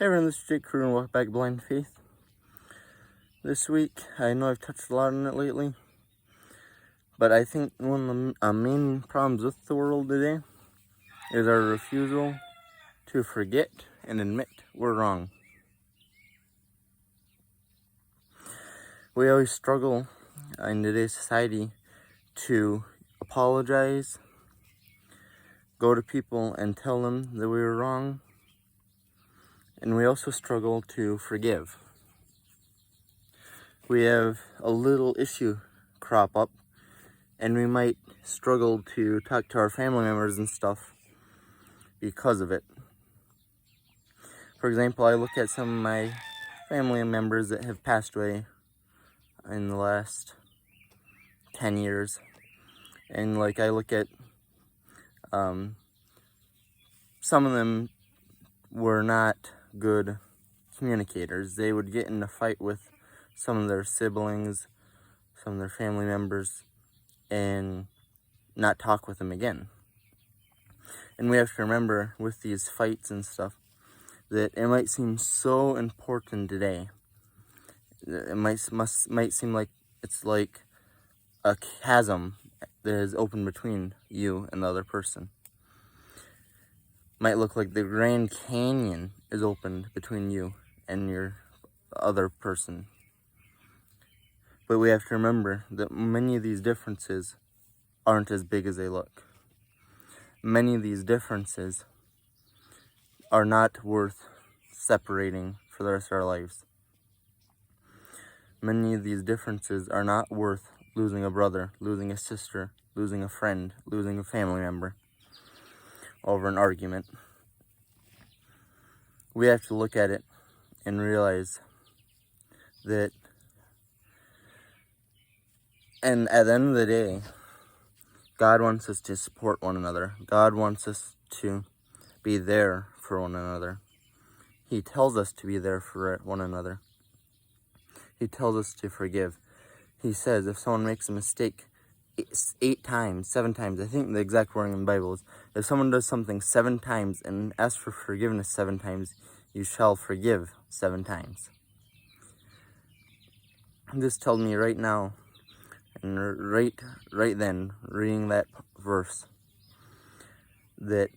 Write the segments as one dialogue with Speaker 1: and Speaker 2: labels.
Speaker 1: Hey everyone, this is Jake Crew and welcome back to Blind Faith. This week, I know I've touched a lot on it lately, but I think one of the main problems with the world today is our refusal to forget and admit we're wrong. We always struggle in today's society to apologize, go to people and tell them that we were wrong, and we also struggle to forgive. We have a little issue crop up, and we might struggle to talk to our family members and stuff because of it. For example, I look at some of my family members that have passed away in the last 10 years, and I look at some of them were not good communicators. They would get in a fight with some of their siblings, some of their family members, and not talk with them again. And we have to remember with these fights and stuff that it might seem so important today. It might seem like it's like a chasm that is open between you and the other person. Might look like the Grand Canyon is opened between you and your other person. But we have to remember that many of these differences aren't as big as they look. Many of these differences are not worth separating for the rest of our lives. Many of these differences are not worth losing a brother, losing a sister, losing a friend, losing a family member over an argument. We have to look at it and realize that, and at the end of the day, God wants us to support one another. God wants us to be there for one another. He tells us to be there for one another. He tells us to forgive. He says if someone makes a mistake 8 times, 7 times, I think the exact wording in the Bible is, if someone does something 7 times and asks for forgiveness 7 times, you shall forgive 7 times. This tells me right now, and right then, reading that verse, that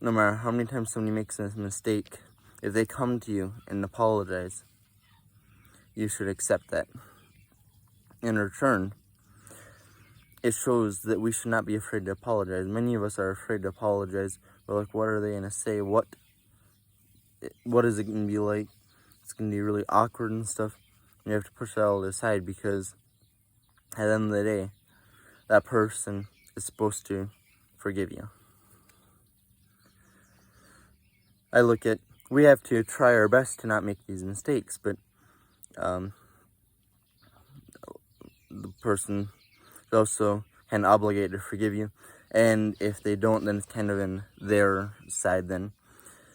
Speaker 1: no matter how many times somebody makes a mistake, if they come to you and apologize, you should accept that. In return, it shows that we should not be afraid to apologize. Many of us are afraid to apologize. We're like, what are they going to say? What is it going to be like? It's going to be really awkward and stuff. You have to push that all aside, because at the end of the day, that person is supposed to forgive you. I look at, we have to try our best to not make these mistakes, but the person is also kind of obligated to forgive you, and if they don't, then it's kind of in their side then.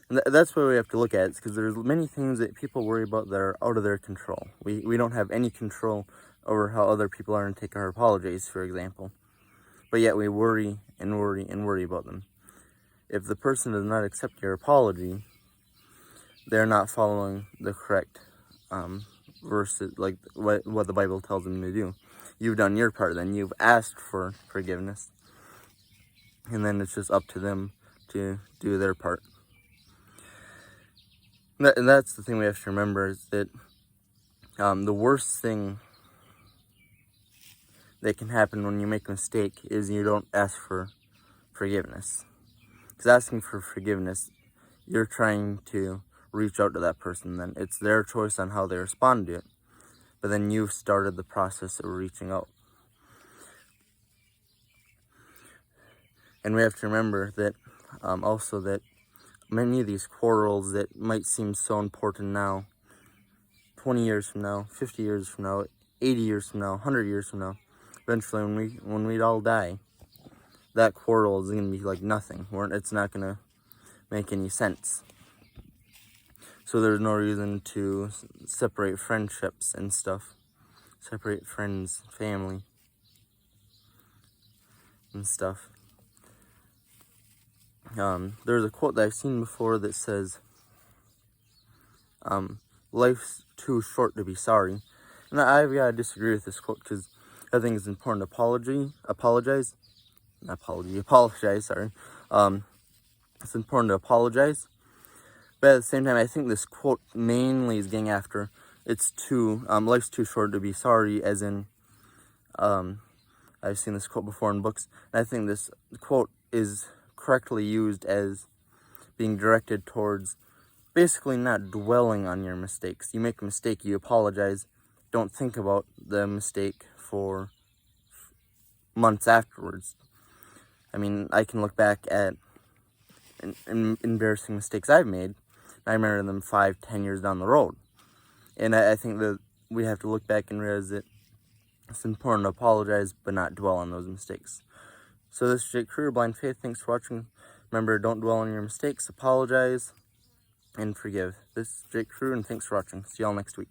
Speaker 1: And that's what we have to look at, because there's many things that people worry about that are out of their control. We don't have any control over how other people are and take our apologies, for example, but yet we worry and worry and worry about them. If the person does not accept your apology, they're not following the correct verses, like what the Bible tells them to do. You've done your part, then you've asked for forgiveness, and then it's just up to them to do their part. And that's the thing we have to remember, is that the worst thing that can happen when you make a mistake is you don't ask for forgiveness. Because asking for forgiveness, you're trying to reach out to that person. Then it's their choice on how they respond to it, but then you've started the process of reaching out. And we have to remember that also that many of these quarrels that might seem so important now, 20 years from now, 50 years from now, 80 years from now, 100 years from now, eventually when we all die, that quarrel is going to be like nothing. It's not going to make any sense. So there's no reason to separate friendships and stuff. Separate friends, family, and stuff. There's a quote that I've seen before that says, Life's too short to be sorry. And I've got to disagree with this quote because I think it's important to apologize, sorry. It's important to apologize. But at the same time, I think this quote mainly is getting after life's too short to be sorry, as in, I've seen this quote before in books, and I think this quote is correctly used as being directed towards basically not dwelling on your mistakes. You make a mistake, you apologize, don't think about the mistake for months afterwards. I mean, I can look back at embarrassing mistakes I've made, and I remember them 5-10 years down the road. And I think that we have to look back and realize that it's important to apologize, but not dwell on those mistakes. So this is Jake Crew, Blind Faith. Thanks for watching. Remember, don't dwell on your mistakes, apologize, and forgive. This is Jake Crew, and thanks for watching. See y'all next week.